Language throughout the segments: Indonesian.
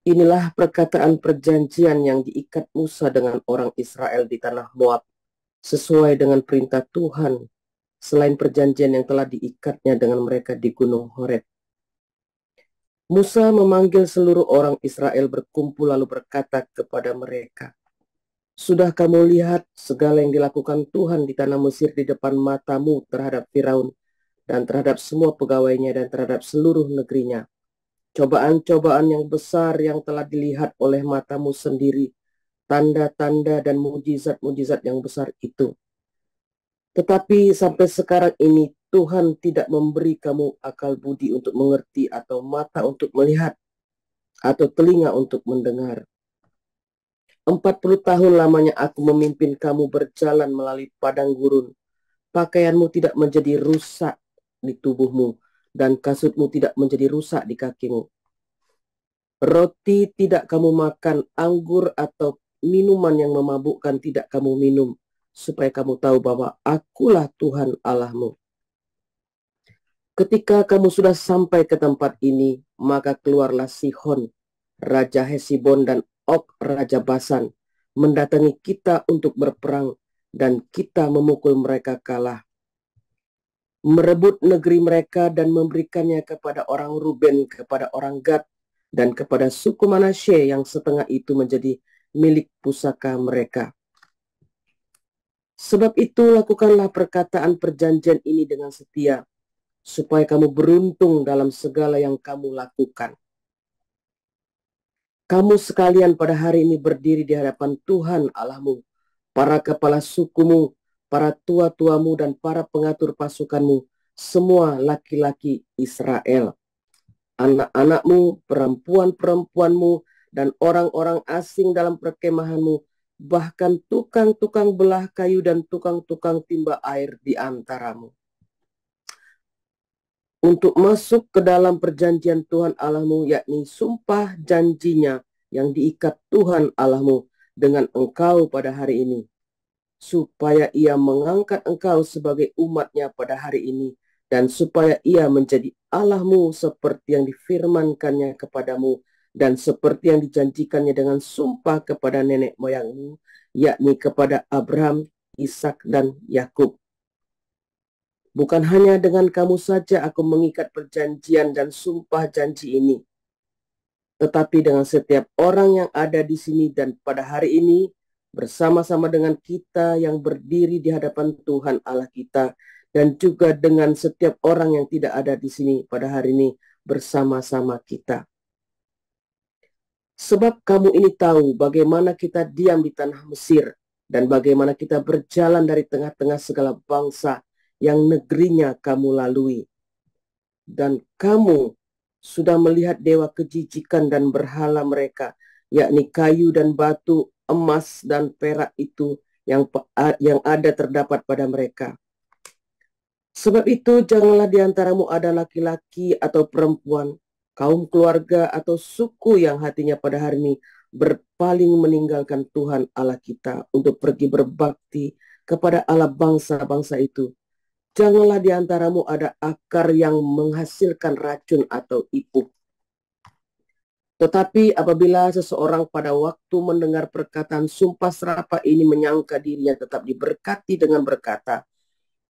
Inilah perkataan perjanjian yang diikat Musa dengan orang Israel di tanah Moab, sesuai dengan perintah Tuhan, selain perjanjian yang telah diikatnya dengan mereka di Gunung Horeb. Musa memanggil seluruh orang Israel berkumpul lalu berkata kepada mereka, "Sudah kamu lihat segala yang dilakukan Tuhan di tanah Mesir di depan matamu terhadap Firaun dan terhadap semua pegawainya dan terhadap seluruh negerinya. Cobaan-cobaan yang besar yang telah dilihat oleh matamu sendiri, tanda-tanda dan mujizat-mujizat yang besar itu. Tetapi sampai sekarang ini Tuhan tidak memberi kamu akal budi untuk mengerti atau mata untuk melihat atau telinga untuk mendengar. 40 tahun lamanya aku memimpin kamu berjalan melalui padang gurun. Pakaianmu tidak menjadi rusak di tubuhmu dan kasutmu tidak menjadi rusak di kakimu. Roti tidak kamu makan, anggur atau minuman yang memabukkan tidak kamu minum, supaya kamu tahu bahwa akulah Tuhan Allahmu. Ketika kamu sudah sampai ke tempat ini, maka keluarlah Sihon, Raja Hesibon, dan Og, Raja Basan, mendatangi kita untuk berperang, dan kita memukul mereka kalah, merebut negeri mereka dan memberikannya kepada orang Ruben, kepada orang Gad, dan kepada suku Manasye yang setengah itu menjadi milik pusaka mereka. Sebab itu lakukanlah perkataan perjanjian ini dengan setia, supaya kamu beruntung dalam segala yang kamu lakukan. Kamu sekalian pada hari ini berdiri di hadapan Tuhan Allahmu, para kepala sukumu, para tua-tuamu, dan para pengatur pasukanmu, semua laki-laki Israel. Anak-anakmu, perempuan-perempuanmu, dan orang-orang asing dalam perkemahanmu, bahkan tukang-tukang belah kayu dan tukang-tukang timba air di antaramu. Untuk masuk ke dalam perjanjian Tuhan Allahmu, yakni sumpah janjinya yang diikat Tuhan Allahmu dengan engkau pada hari ini, supaya ia mengangkat engkau sebagai umatnya pada hari ini, dan supaya ia menjadi Allahmu seperti yang difirmankannya kepadamu, dan seperti yang dijanjikannya dengan sumpah kepada nenek moyangmu, yakni kepada Abraham, Ishak, dan Yakub. Bukan hanya dengan kamu saja aku mengikat perjanjian dan sumpah janji ini, tetapi dengan setiap orang yang ada di sini dan pada hari ini, bersama-sama dengan kita yang berdiri di hadapan Tuhan Allah kita, dan juga dengan setiap orang yang tidak ada di sini pada hari ini bersama-sama kita. Sebab kamu ini tahu bagaimana kita diam di tanah Mesir, dan bagaimana kita berjalan dari tengah-tengah segala bangsa yang negerinya kamu lalui. Dan kamu sudah melihat dewa kejijikan dan berhala mereka, yakni kayu dan batu, emas dan perak itu yang ada terdapat pada mereka. Sebab itu janganlah di antaramu ada laki-laki atau perempuan, kaum keluarga atau suku yang hatinya pada hari ini berpaling meninggalkan Tuhan Allah kita untuk pergi berbakti kepada Allah bangsa-bangsa itu. Janganlah di antaramu ada akar yang menghasilkan racun atau ipuh. Tetapi apabila seseorang pada waktu mendengar perkataan sumpah serapah ini menyangka dirinya tetap diberkati dengan berkata,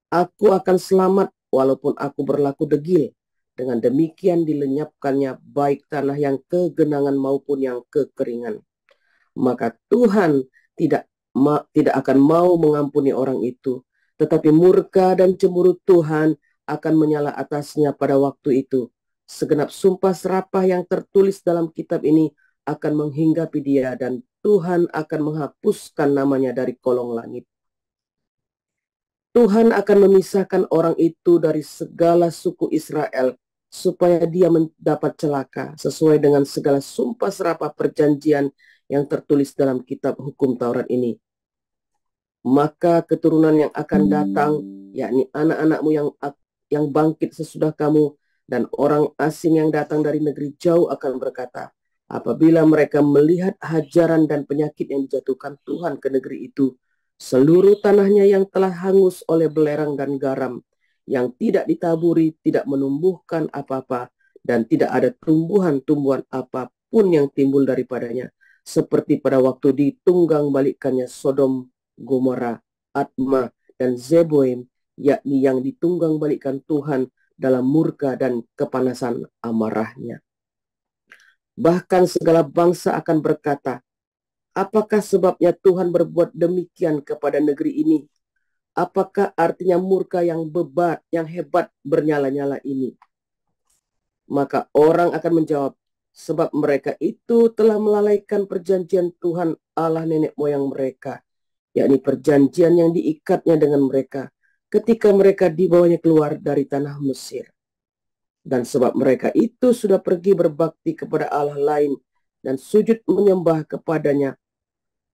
"Aku akan selamat walaupun aku berlaku degil," dengan demikian dilenyapkannya baik tanah yang kegenangan maupun yang kekeringan. Maka Tuhan tidak akan mau mengampuni orang itu, tetapi murka dan cemburu Tuhan akan menyala atasnya pada waktu itu. Segenap sumpah serapah yang tertulis dalam kitab ini akan menghinggapi dia, dan Tuhan akan menghapuskan namanya dari kolong langit. Tuhan akan memisahkan orang itu dari segala suku Israel, supaya dia mendapat celaka sesuai dengan segala sumpah serapah perjanjian yang tertulis dalam kitab hukum Taurat ini. Maka keturunan yang akan datang, yakni anak-anakmu yang bangkit sesudah kamu, dan orang asing yang datang dari negeri jauh akan berkata, apabila mereka melihat hajaran dan penyakit yang dijatuhkan Tuhan ke negeri itu, seluruh tanahnya yang telah hangus oleh belerang dan garam, yang tidak ditaburi, tidak menumbuhkan apa-apa, dan tidak ada tumbuhan-tumbuhan apa pun yang timbul daripadanya, seperti pada waktu ditunggang balikannya Sodom, Gomora, Adma, dan Zeboim, yakni yang ditunggang balikan Tuhan dalam murka dan kepanasan amarahnya. Bahkan segala bangsa akan berkata, apakah sebabnya Tuhan berbuat demikian kepada negeri ini? Apakah artinya murka yang hebat bernyala-nyala ini? Maka orang akan menjawab, sebab mereka itu telah melalaikan perjanjian Tuhan Allah nenek moyang mereka, yakni perjanjian yang diikatnya dengan mereka ketika mereka dibawanya keluar dari tanah Mesir. Dan sebab mereka itu sudah pergi berbakti kepada Allah lain dan sujud menyembah kepadanya,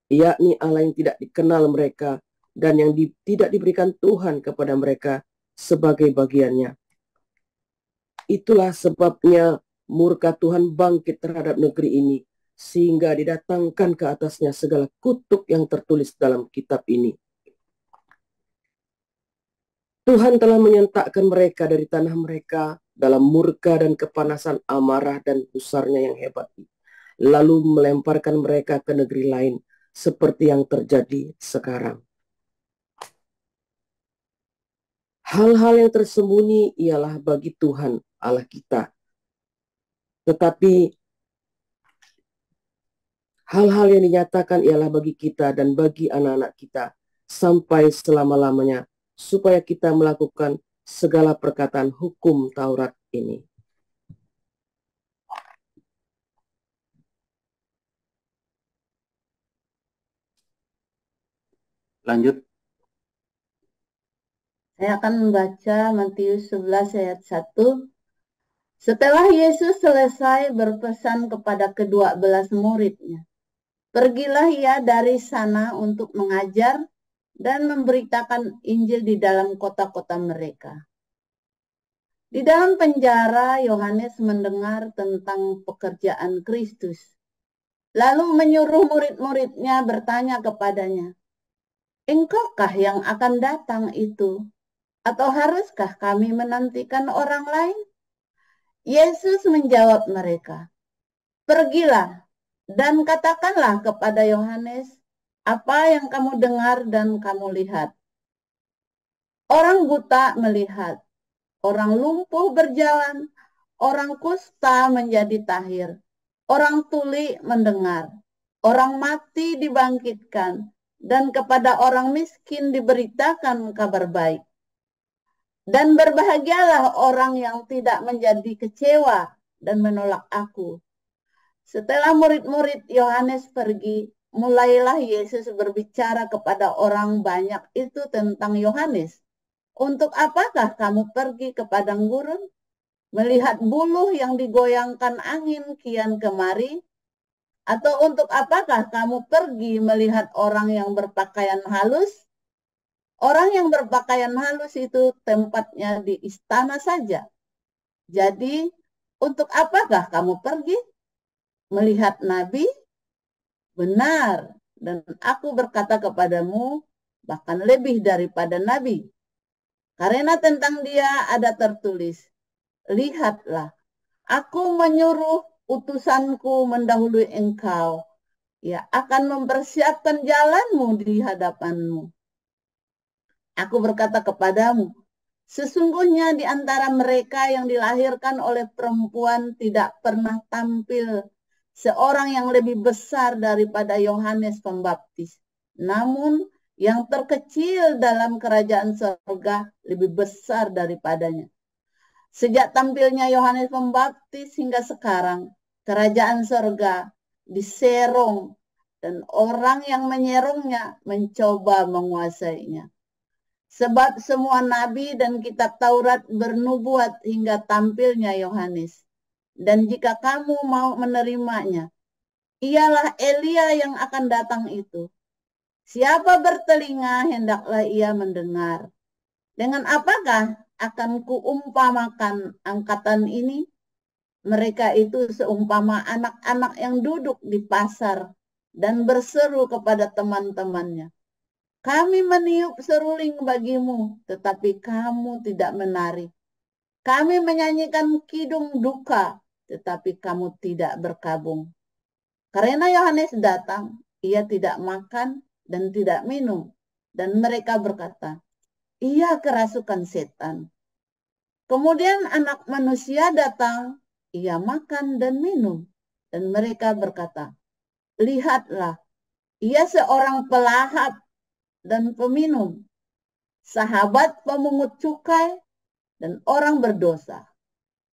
yakni Allah yang tidak dikenal mereka dan yang tidak diberikan Tuhan kepada mereka sebagai bagiannya. Itulah sebabnya murka Tuhan bangkit terhadap negeri ini, sehingga didatangkan ke atasnya segala kutuk yang tertulis dalam kitab ini. Tuhan telah menyentakkan mereka dari tanah mereka dalam murka dan kepanasan amarah dan gusarnya yang hebat, lalu melemparkan mereka ke negeri lain, seperti yang terjadi sekarang. Hal-hal yang tersembunyi ialah bagi Tuhan Allah kita, tetapi hal-hal yang dinyatakan ialah bagi kita dan bagi anak-anak kita sampai selama-lamanya, supaya kita melakukan segala perkataan hukum Taurat ini. Lanjut. Saya akan membaca Matius 11 ayat 1. Setelah Yesus selesai berpesan kepada ke-12 muridnya, pergilah ia dari sana untuk mengajar dan memberitakan Injil di dalam kota-kota mereka. Di dalam penjara, Yohanes mendengar tentang pekerjaan Kristus, lalu menyuruh murid-muridnya bertanya kepadanya, engkaukah yang akan datang itu? Atau haruskah kami menantikan orang lain? Yesus menjawab mereka, pergilah dan katakanlah kepada Yohanes apa yang kamu dengar dan kamu lihat. Orang buta melihat, orang lumpuh berjalan, orang kusta menjadi tahir, orang tuli mendengar, orang mati dibangkitkan, dan kepada orang miskin diberitakan kabar baik. Dan berbahagialah orang yang tidak menjadi kecewa dan menolak aku. Setelah murid-murid Yohanes pergi, mulailah Yesus berbicara kepada orang banyak itu tentang Yohanes. Untuk apakah kamu pergi ke padang gurun? Melihat buluh yang digoyangkan angin kian kemari? Atau untuk apakah kamu pergi melihat orang yang berpakaian halus? Orang yang berpakaian halus itu tempatnya di istana saja. Jadi, untuk apakah kamu pergi? Melihat nabi? Benar, dan aku berkata kepadamu, bahkan lebih daripada nabi. Karena tentang dia ada tertulis, lihatlah, aku menyuruh utusanku mendahului engkau. Ia akan mempersiapkan jalanmu di hadapanmu. Aku berkata kepadamu, sesungguhnya di antara mereka yang dilahirkan oleh perempuan tidak pernah tampil seorang yang lebih besar daripada Yohanes Pembaptis. Namun yang terkecil dalam kerajaan surga lebih besar daripadanya. Sejak tampilnya Yohanes Pembaptis hingga sekarang, kerajaan surga diserong dan orang yang menyerongnya mencoba menguasainya. Sebab semua nabi dan kitab Taurat bernubuat hingga tampilnya Yohanes. Dan jika kamu mau menerimanya, ialah Elia yang akan datang itu. Siapa bertelinga, hendaklah ia mendengar. Dengan apakah akan kuumpamakan angkatan ini? Mereka itu seumpama anak-anak yang duduk di pasar dan berseru kepada teman-temannya. Kami meniup seruling bagimu, tetapi kamu tidak menari. Kami menyanyikan kidung duka, tetapi kamu tidak berkabung. Karena Yohanes datang, ia tidak makan dan tidak minum. Dan mereka berkata, ia kerasukan setan. Kemudian anak manusia datang, ia makan dan minum. Dan mereka berkata, lihatlah, ia seorang pelahap dan peminum, sahabat pemungut cukai dan orang berdosa.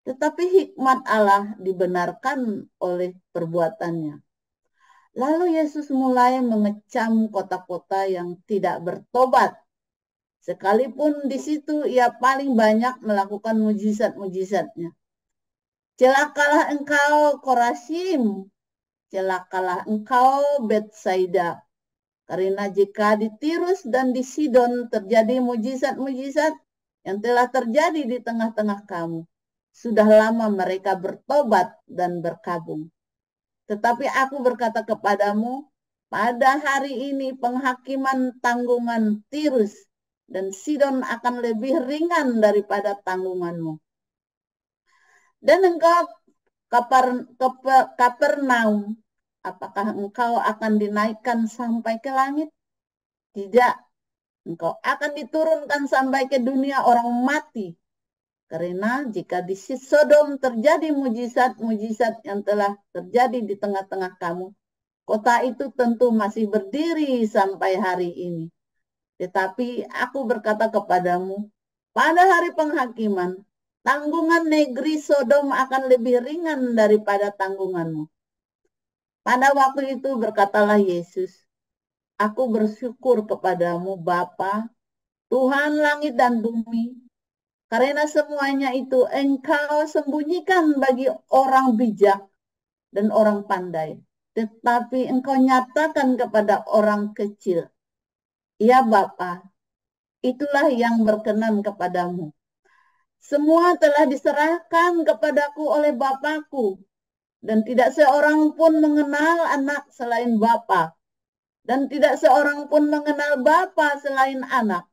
Tetapi hikmat Allah dibenarkan oleh perbuatannya. Lalu Yesus mulai mengecam kota-kota yang tidak bertobat. Sekalipun di situ ia paling banyak melakukan mujizat-mujizatnya. Celakalah engkau Korazim, celakalah engkau Betsaida. Karena jika di Tirus dan di Sidon terjadi mujizat-mujizat yang telah terjadi di tengah-tengah kamu, sudah lama mereka bertobat dan berkabung. Tetapi aku berkata kepadamu, pada hari ini penghakiman tanggungan Tirus dan Sidon akan lebih ringan daripada tanggunganmu. Dan engkau Kapernaum, apakah engkau akan dinaikkan sampai ke langit? Tidak, engkau akan diturunkan sampai ke dunia orang mati. Karena jika di Sodom terjadi mujizat-mujizat yang telah terjadi di tengah-tengah kamu, kota itu tentu masih berdiri sampai hari ini. Tetapi aku berkata kepadamu, pada hari penghakiman, tanggungan negeri Sodom akan lebih ringan daripada tanggunganmu. Pada waktu itu berkatalah Yesus, aku bersyukur kepadamu Bapa, Tuhan langit dan bumi, karena semuanya itu engkau sembunyikan bagi orang bijak dan orang pandai, tetapi engkau nyatakan kepada orang kecil. Ya Bapa, itulah yang berkenan kepadamu. Semua telah diserahkan kepadaku oleh Bapakku, dan tidak seorang pun mengenal anak selain Bapa, dan tidak seorang pun mengenal Bapa selain anak,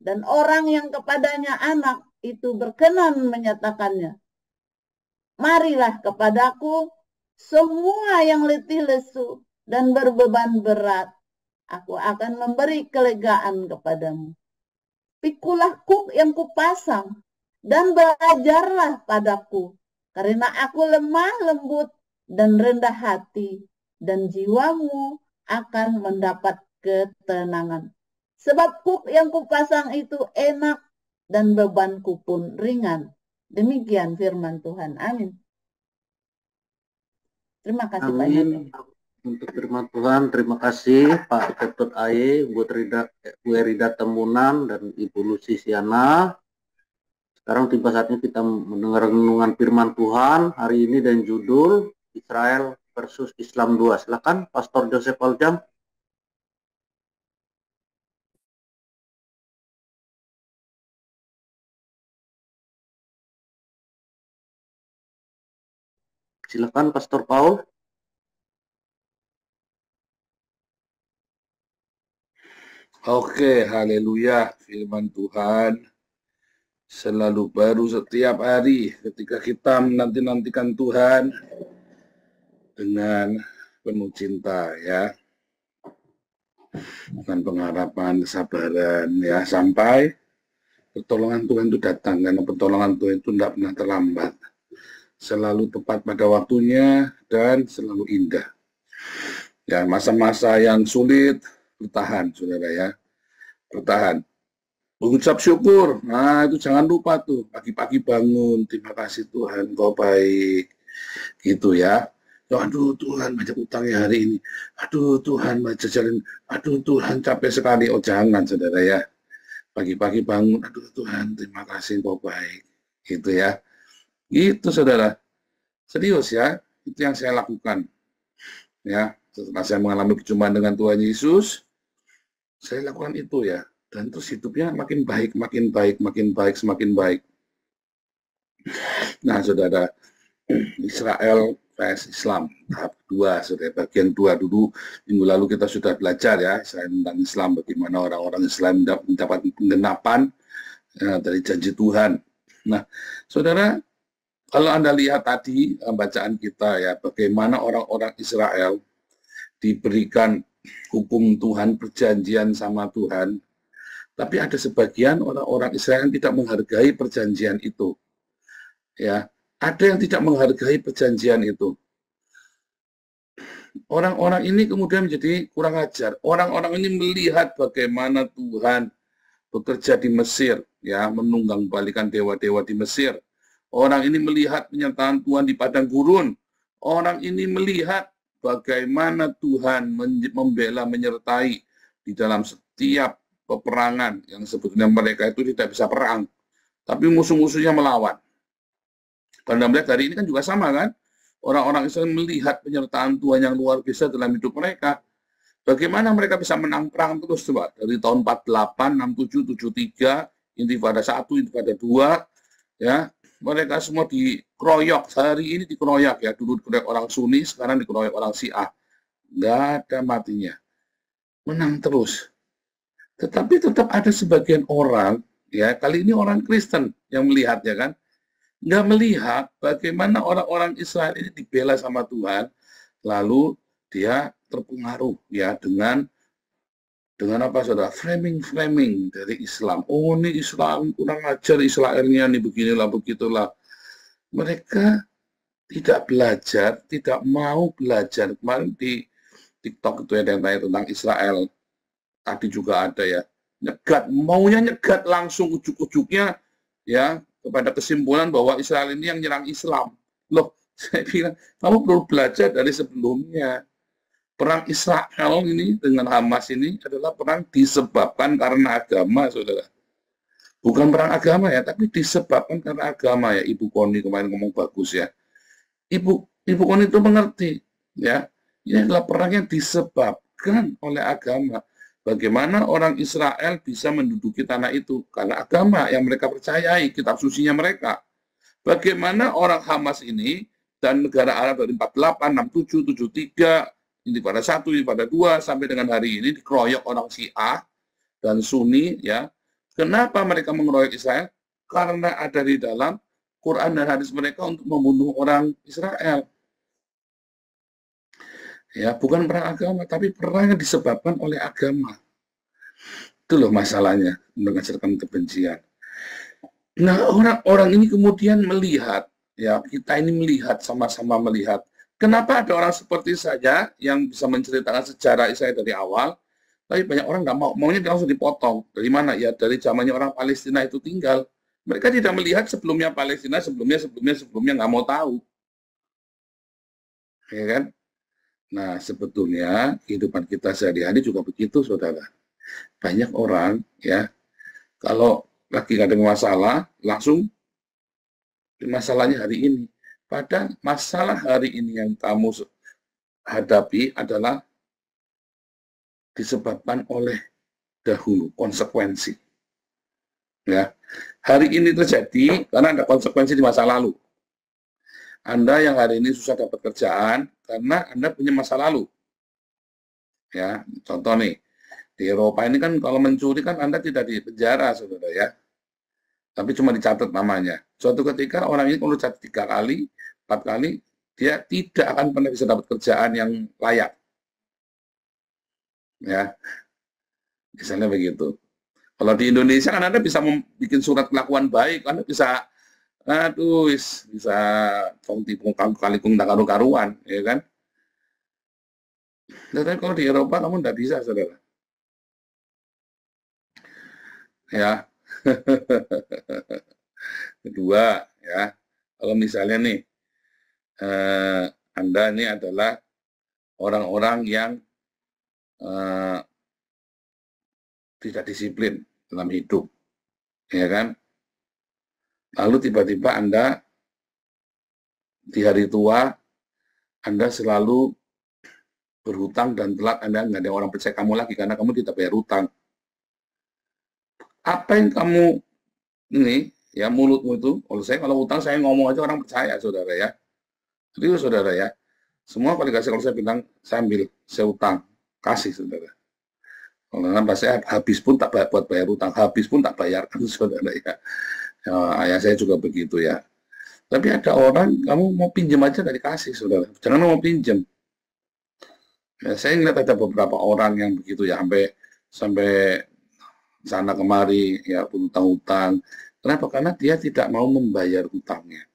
dan orang yang kepadanya anak itu berkenan menyatakannya. Marilah kepadaku semua yang letih lesu dan berbeban berat, aku akan memberi kelegaan kepadamu. Pikulah kuk yang kupasang dan belajarlah padaku, karena aku lemah lembut dan rendah hati, dan jiwamu akan mendapat ketenangan. Sebab kuk yang kupasang itu enak dan bebanku pun ringan. Demikian firman Tuhan. Amin. Terima kasih Amin. Pak. Untuk firman Tuhan, terima kasih Pak Ketut Aye, Bu Erida Temunan, dan Ibu Lucy Siana. Sekarang tiba saatnya kita mendengar renungan firman Tuhan hari ini dan judul Israel versus Islam 2. Silakan Pastor Joseph Aljam. Silakan Pastor Paul. Oke, haleluya. Firman Tuhan selalu baru setiap hari ketika kita menanti-nantikan Tuhan dengan penuh cinta, ya, dengan pengharapan, kesabaran, ya, sampai pertolongan Tuhan itu datang. Karena pertolongan Tuhan itu tidak pernah terlambat, selalu tepat pada waktunya dan selalu indah. Ya, masa-masa yang sulit bertahan, saudara, ya, bertahan. Mengucap syukur, nah itu jangan lupa tuh, pagi-pagi bangun, terima kasih Tuhan, Kau baik, gitu ya. Aduh Tuhan, banyak utangnya hari ini, aduh Tuhan, baca jalan, aduh Tuhan, capek sekali. Oh jangan, saudara, ya. Pagi-pagi bangun, aduh Tuhan, terima kasih Kau baik, gitu ya. Itu, saudara, serius ya, itu yang saya lakukan. Ya, setelah saya mengalami perjumpaan dengan Tuhan Yesus, saya lakukan itu, ya. Dan terus hidupnya makin baik, makin baik, makin baik, semakin baik. Nah, saudara, Israel vs Islam, tahap 2, saudara, bagian 2 dulu. Minggu lalu kita sudah belajar, ya, Israel tentang Islam, bagaimana orang-orang Islam mendapat penggenapan dari janji Tuhan. Nah, saudara, Kalau Anda lihat tadi bacaan kita ya, bagaimana orang-orang Israel diberikan hukum Tuhan, perjanjian sama Tuhan, tapi ada sebagian orang-orang Israel yang tidak menghargai perjanjian itu. Ya, ada yang tidak menghargai perjanjian itu. Orang-orang ini kemudian menjadi kurang ajar. Orang-orang ini melihat bagaimana Tuhan bekerja di Mesir, ya, menunggang balikan dewa-dewa di Mesir. Orang ini melihat penyertaan Tuhan di padang gurun. Orang ini melihat bagaimana Tuhan membela, menyertai di dalam setiap peperangan yang sebetulnya mereka itu tidak bisa perang, tapi musuh-musuhnya melawan. Karena mereka hari ini kan juga sama kan? Orang-orang Israel melihat penyertaan Tuhan yang luar biasa dalam hidup mereka. Bagaimana mereka bisa menang perang terus, coba, dari tahun 48, 67, 73, Intifada 1, Intifada 2, ya, mereka semua dikeroyok. Hari ini dikeroyok, ya, dulu dikeroyok orang Sunni, sekarang dikeroyok orang Syiah. Nggak ada matinya. Menang terus. Tetapi tetap ada sebagian orang, ya, kali ini orang Kristen yang melihat, ya kan, nggak melihat bagaimana orang-orang Israel ini dibela sama Tuhan, lalu dia terpengaruh, ya, dengan apa, saudara, framing dari Islam. Oh, ini Islam kurang ajar, Israelnya nih beginilah begitulah. Mereka tidak belajar, tidak mau belajar. Kemarin di TikTok itu ada yang tanya tentang Israel. Tadi juga ada, ya, maunya nyegat langsung ujuk-ujuknya, ya, kepada kesimpulan bahwa Israel ini yang nyerang Islam. Loh, saya bilang, kamu perlu belajar dari sebelumnya. Perang Israel ini dengan Hamas ini adalah perang disebabkan karena agama, saudara. Bukan perang agama, ya, tapi disebabkan karena agama, ya. Ibu Koni kemarin ngomong bagus, ya. Ibu Koni itu mengerti, ya. Ini adalah perang yang disebabkan oleh agama. Bagaimana orang Israel bisa menduduki tanah itu? Karena agama yang mereka percayai, kitab sucinya mereka. Bagaimana orang Hamas ini dan negara Arab dari 48, 67, 73, Intifada 1, Intifada 2, sampai dengan hari ini dikeroyok orang Syiah dan Sunni, ya. Kenapa mereka mengeroyok Israel? Karena ada di dalam Quran dan hadis mereka untuk membunuh orang Israel. Ya, bukan perang agama, tapi perang yang disebabkan oleh agama. Itu loh masalahnya, mengajarkan kebencian. Nah, orang-orang ini kemudian melihat, ya, kita ini melihat, sama-sama melihat. Kenapa ada orang seperti saya yang bisa menceritakan sejarah Israel dari awal, tapi banyak orang nggak mau, maunya langsung dipotong. Dari mana? Ya, dari zamannya orang Palestina itu tinggal. Mereka tidak melihat sebelumnya Palestina, sebelumnya nggak mau tahu. Ya kan? Nah, sebetulnya kehidupan kita sehari-hari juga begitu, saudara. Banyak orang, ya, kalau lagi ada masalah, langsung masalahnya hari ini. Pada masalah hari ini yang kamu hadapi adalah disebabkan oleh dahulu, konsekuensi. Ya, hari ini terjadi karena ada konsekuensi di masa lalu. Anda yang hari ini susah dapat kerjaan karena Anda punya masa lalu. Ya, contoh nih, di Eropa ini kan kalau mencuri kan Anda tidak di penjara, saudara, ya. Tapi cuma dicatat namanya. Suatu ketika orang ini kalau catat 3 kali, 4 kali, dia tidak akan pernah bisa dapat kerjaan yang layak. Ya, misalnya begitu. Kalau di Indonesia kan Anda bisa bikin surat kelakuan baik, Anda bisa bisa kalikung tak karu-karuan, ya kan? Tapi kalau di Eropa kamu tidak bisa, saudara. Ya. Kedua, ya, kalau misalnya nih, Anda ini adalah orang-orang yang tidak disiplin dalam hidup, ya kan? Lalu tiba-tiba Anda di hari tua, Anda selalu berhutang dan telat, Anda nggak ada orang percaya kamu lagi karena kamu tidak bayar hutang. Apa yang kamu ini, ya, mulutmu itu, kalau saya kalau hutang saya ngomong aja orang percaya, saudara, ya. Serius, saudara, ya. Semua kalau saya bilang, saya ambil, saya hutang, kasih, saudara. Kalau saya habis pun tak buat bayar hutang, habis pun tak bayarkan, saudara, ya. Ayah saya juga begitu, ya. Tapi ada orang, kamu mau pinjam aja nggak dikasih, saudara. Jangan mau pinjam. Ya, saya ingat ada beberapa orang yang begitu ya, sampai sana kemari, ya hutang-hutang. Kenapa? Karena dia tidak mau membayar hutangnya.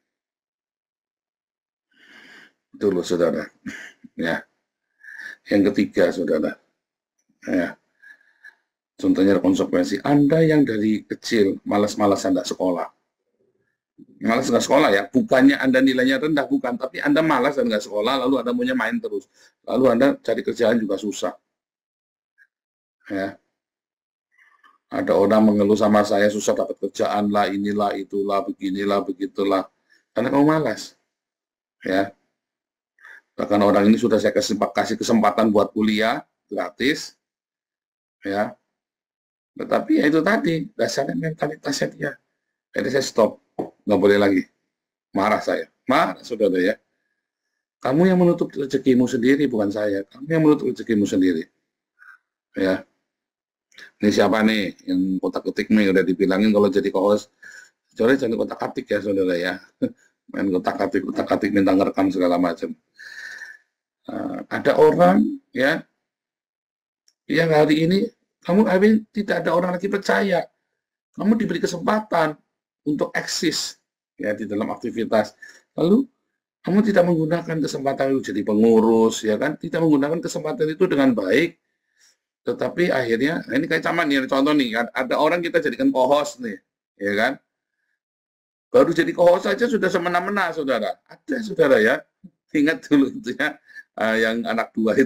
Itu loh, saudara. Ya. Yang ketiga, saudara. Ya. Contohnya konsekuensi. Anda yang dari kecil malas-malasan tidak sekolah. Malas nggak sekolah ya, bukannya Anda nilainya rendah, bukan, tapi Anda malas dan nggak sekolah, lalu Anda maunya main terus, lalu Anda cari kerjaan juga susah. Ya. Ada orang mengeluh sama saya, susah dapat kerjaan lah, inilah, itulah, beginilah, begitulah, karena kamu malas. Ya. Bahkan orang ini sudah saya kasih kesempatan buat kuliah gratis, ya. Tetapi ya itu tadi, dasarnya mentalitasnya dia. Jadi saya stop, nggak boleh lagi. Marah saya, marah saudara ya. Kamu yang menutup rezekimu sendiri, bukan saya. Kamu yang menutup rezekimu sendiri. Ya. Ini siapa nih yang kotak-ketik nih, udah dibilangin kalau jadi co-host, jangan kotak-ketik ya saudara ya. Main kotak-ketik minta ngerekam segala macam. Ada orang ya yang hari ini tidak ada orang lagi percaya. Kamu diberi kesempatan untuk eksis ya di dalam aktivitas. Lalu kamu tidak menggunakan kesempatan itu jadi pengurus ya kan? Tidak menggunakan kesempatan itu dengan baik. Tetapi akhirnya ini kayak zaman nih, contoh nih, ada orang kita jadikan co-host nih, ya kan? Baru jadi co-host saja sudah semena-mena, saudara. Ada saudara ya. Ingat dulu itu ya. Yang anak dua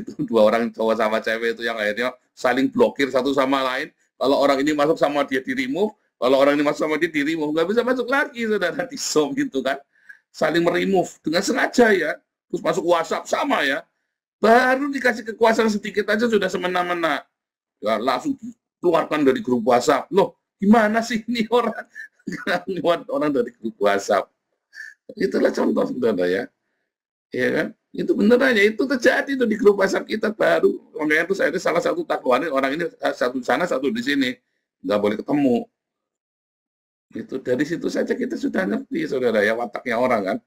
orang cowok sama cewek itu yang akhirnya saling blokir satu sama lain. Kalau orang ini masuk sama dia di remove, kalau orang ini masuk sama dia di remove, nggak bisa masuk lagi, saudara, di Zoom gitu kan. Saling meremove dengan sengaja ya. Terus masuk WhatsApp sama ya. Baru dikasih kekuasaan sedikit aja sudah semena-mena. Ya, langsung keluarkan dari grup WhatsApp. Loh, gimana sih ini orang? Orang dari grup WhatsApp. Itulah contoh, saudara ya. Ya kan? Itu beneran ya, itu terjadi itu di grup WhatsApp kita baru. Makanya itu saya salah satu takwanin, orang ini satu di sana, satu di sini. Nggak boleh ketemu. Itu dari situ saja kita sudah ngerti, saudara ya, wataknya orang kan.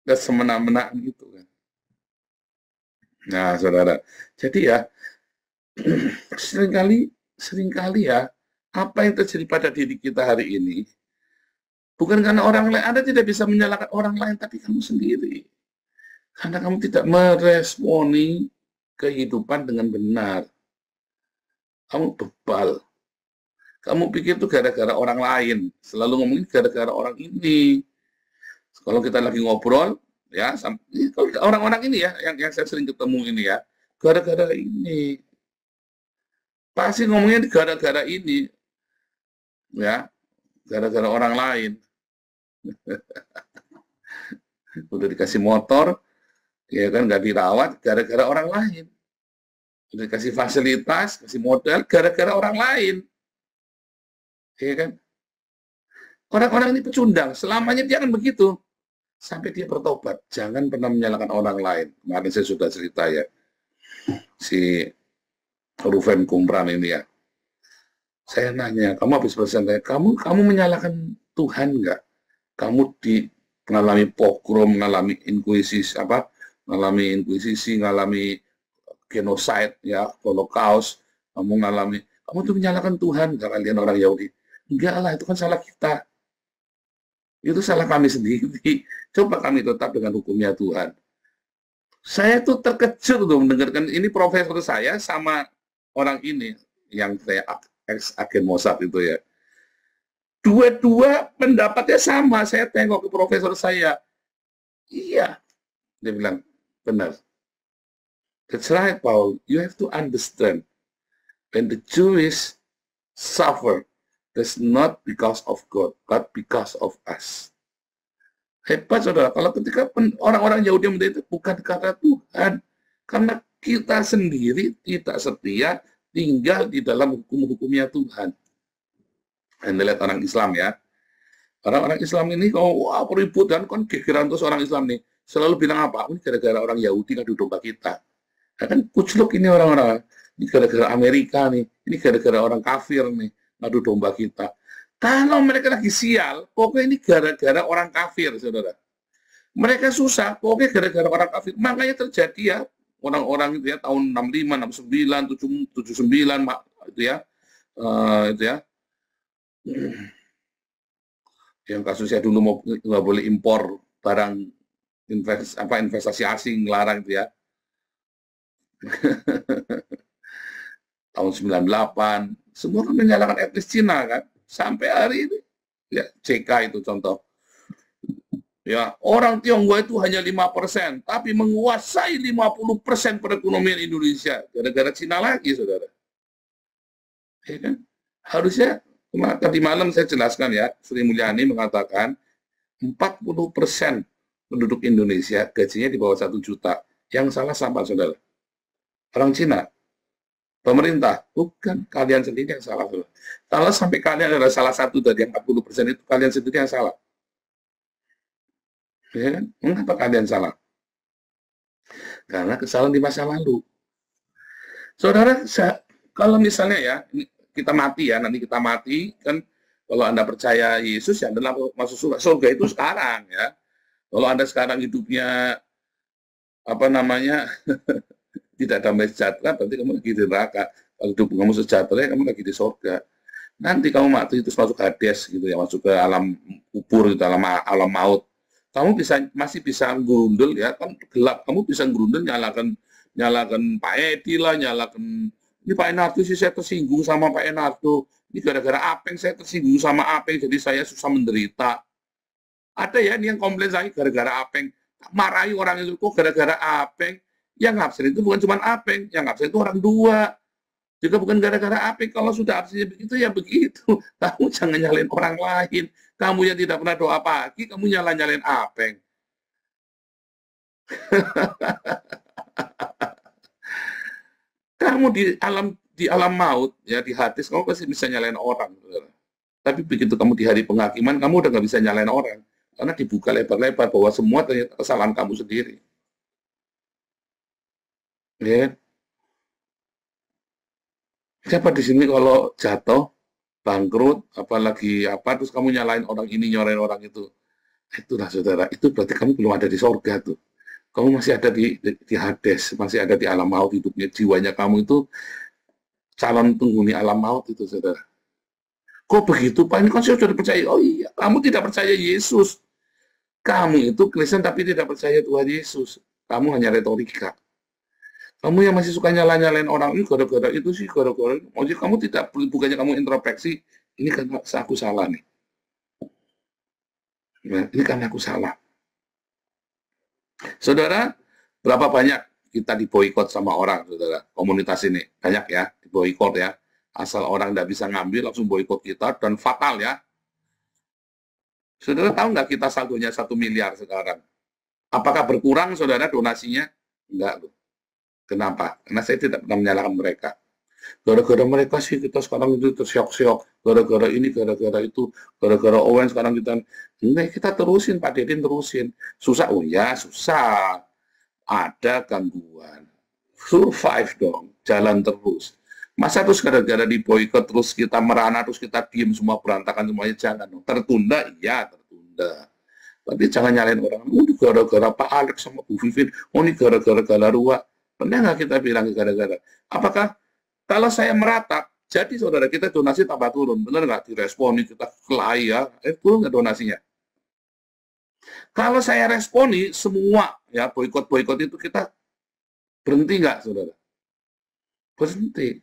Nggak semena-mena gitu kan. Nah, saudara. Jadi ya, seringkali ya, apa yang terjadi pada diri kita hari ini, bukan karena orang lain, Anda tidak bisa menyalahkan orang lain, tapi kamu sendiri. Karena kamu tidak meresponi kehidupan dengan benar. Kamu bebal. Kamu pikir itu gara-gara orang lain. Selalu ngomongin gara-gara orang ini. Kalau kita lagi ngobrol, ya, orang-orang ini ya, yang saya sering ketemu ini ya, gara-gara ini. Pasti ngomongnya gara-gara ini. Ya, gara-gara orang lain. Udah dikasih motor, ya kan, nggak dirawat gara-gara orang lain. Udah dikasih fasilitas, kasih modal gara-gara orang lain. Ya kan? Orang-orang ini pecundang, selamanya dia akan begitu. Sampai dia bertobat. Jangan pernah menyalahkan orang lain. Kemarin saya sudah cerita ya. Si Ruven Kumpran ini ya. Saya nanya, kamu habis bersantai, kamu menyalahkan Tuhan nggak? Kamu mengalami pogrom, mengalami inkuisisi, mengalami genocide, ya, holocaust, kamu tuh menyalahkan Tuhan, kalian orang Yahudi. Enggak lah, itu kan salah kita. Itu salah kami sendiri. Coba kami tetap dengan hukumnya Tuhan. Saya tuh terkejut tuh mendengarkan ini profesor saya sama orang ini, yang saya ex-agen Mossad itu ya. Dua-dua pendapatnya sama. Saya tengok ke profesor saya. Iya. Dia bilang, benar. That's right, Paul. You have to understand. When the Jews suffer, that's not because of God, but because of us. Hebat, saudara. Kalau ketika orang-orang Yahudi menderita, bukan karena Tuhan. Karena kita sendiri tidak setia tinggal di dalam hukum-hukumnya Tuhan. Anda lihat orang Islam ya. Orang-orang Islam ini, wah peribut dan kan gegeran terus orang Islam nih. Selalu bilang apa? Ini gara-gara orang Yahudi ngadu domba kita. Nah, kan kucluk ini orang-orang. Ini gara-gara Amerika nih. Ini gara-gara orang kafir nih. Ngadu domba kita. Kalau mereka lagi sial, pokoknya ini gara-gara orang kafir, saudara. Mereka susah, pokoknya gara-gara orang kafir. Makanya terjadi ya, orang-orang itu ya, tahun 65, 69, 79, itu ya, itu ya, yang kasusnya dulu mau nggak boleh impor barang investasi asing, larang itu ya. Tahun 98, semua kan menyalahkan etnis Cina kan, sampai hari ini. Ya, CK itu contoh. Ya, orang Tionghoa itu hanya 5%, tapi menguasai 50% perekonomian Indonesia. Gara-gara Cina lagi, saudara. Ya kan? Harusnya, tadi malam saya jelaskan ya, Sri Mulyani mengatakan 40% penduduk Indonesia gajinya di bawah 1 juta. Yang salah siapa, saudara? Orang Cina. Pemerintah, bukan kalian sendiri yang salah. Kalau sampai kalian adalah salah satu dari yang 40% itu, kalian sendiri yang salah. Ya kan? Mengapa kalian salah? Karena kesalahan di masa lalu. Saudara, kalau misalnya ya, kita mati ya, nanti kita mati, kan kalau Anda percaya Yesus, ya adalah masuk surga itu sekarang ya. Kalau Anda sekarang hidupnya, apa namanya, tidak damai sejahtera, berarti kamu lagi di neraka. Kalau hidup kamu sejahtera, kamu lagi di surga. Nanti kamu mati itu masuk Hades gitu ya, masuk ke alam kubur gitu, alam maut. Kamu masih bisa gerundel ya, kan gelap. Kamu bisa gerundel nyalakan Pak Edi lah, nyalakan ini Pak Enardo sih, saya tersinggung sama Pak Enardo. Ini gara-gara Apeng saya tersinggung sama Apeng, jadi saya susah menderita. Ada ya ini yang komplain saya gara-gara Apeng. Marahi orang itu kok gara-gara Apeng. Yang absen itu bukan cuma Apeng, yang absen itu orang dua. Juga bukan gara-gara Apeng, kalau sudah absennya begitu, ya begitu. Kamu jangan nyalain orang lain. Kamu yang tidak pernah doa pagi, kamu nyalain Apeng. Kamu di alam maut, ya di Hades, kamu pasti bisa nyalain orang. Tapi begitu kamu di hari penghakiman, kamu udah nggak bisa nyalain orang. Karena dibuka lebar-lebar bahwa semua ternyata kesalahan kamu sendiri. Ya. Siapa di sini kalau jatuh, bangkrut, apalagi apa, terus kamu nyalain orang ini, nyalain orang itu. Itulah saudara, itu berarti kamu belum ada di sorga tuh. Kamu masih ada di Hades, masih ada di alam maut hidupnya, jiwanya kamu itu calon penghuni alam maut itu saudara. Kok begitu Pak? Ini kan saya sudah percaya. Oh iya, kamu tidak percaya Yesus. Kamu itu Kristen tapi tidak percaya Tuhan Yesus. Kamu hanya retorika. Kamu yang masih suka nyalain orang ini gara-gara itu sih, gara-gara itu. Maksudnya kamu tidak, bukannya kamu introspeksi, ini kan aku salah nih. Nah, ini kan aku salah. Saudara, berapa banyak kita diboikot sama orang, saudara? Komunitas ini, banyak ya, diboikot ya. Asal orang tidak bisa ngambil, langsung boikot kita, dan fatal ya. Saudara tahu nggak kita saldonya 1 miliar sekarang? Apakah berkurang, saudara, donasinya? Enggak, loh. Kenapa? Karena saya tidak pernah menyalahkan mereka. Gara-gara mereka sih kita sekarang itu tersyok-syok. Gara-gara ini, gara-gara itu, gara-gara Owen sekarang kita terusin, Pak Dedin terusin. Susah, oh ya susah. Ada gangguan. Survive dong, jalan terus. Masa terus gara-gara diboikot terus kita merana, terus kita diem semua berantakan semuanya, jangan dong. Tertunda, iya tertunda. Tapi jangan nyalain orang. Oh ini gara-gara Pak Alex sama Bu Vivin, oh ini gara-gara Galarua. Pernah nggak kita bilang gara-gara? Apakah kalau saya meratap, jadi saudara kita donasi tambah turun, benar nggak? Diresponi kita kelahi ya, turun nggak donasinya? Kalau saya responi semua ya boikot itu kita berhenti nggak, saudara? Berhenti.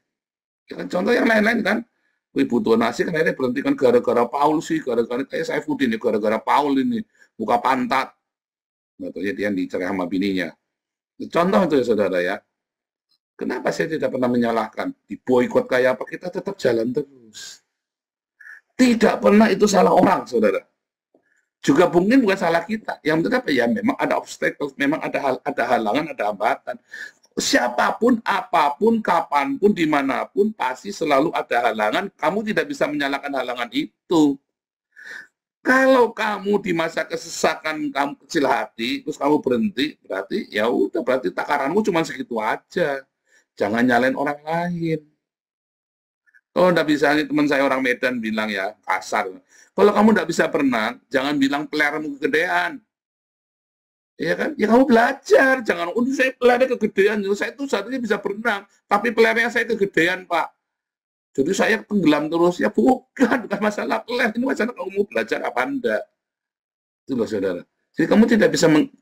Ya, contoh yang lain-lain kan, ibu donasi kan akhirnya berhenti kan gara-gara Paul sih, gara-gara kayak saya Fudin ya, gara-gara Paul ini buka pantat, atau ya dia dicerai sama bininya. Contoh itu ya saudara ya. Kenapa saya tidak pernah menyalahkan? Diboikot kayak apa, kita tetap jalan terus. Tidak pernah itu salah orang, saudara. Juga mungkin bukan salah kita. Yang penting apa ya, memang ada obstacle, memang ada halangan, ada hambatan. Siapapun, apapun, kapanpun, dimanapun, pasti selalu ada halangan. Kamu tidak bisa menyalahkan halangan itu. Kalau kamu di masa kesesakan kamu kecil hati, terus kamu berhenti, berarti ya udah, berarti takaranmu cuma segitu aja. Jangan nyalain orang lain. Oh, enggak bisa, nih teman saya orang Medan bilang ya, kasar. Kalau kamu enggak bisa berenang, jangan bilang pelermu kegedean. Ya kan? Ya kamu belajar, jangan, oh saya pelernya kegedean, saya itu satunya bisa berenang, tapi pelernya saya kegedean, Pak. Jadi saya tenggelam terus, ya bukan masalah peler, ini masalah kamu mau belajar apa enggak. Itu loh, saudara. Jadi kamu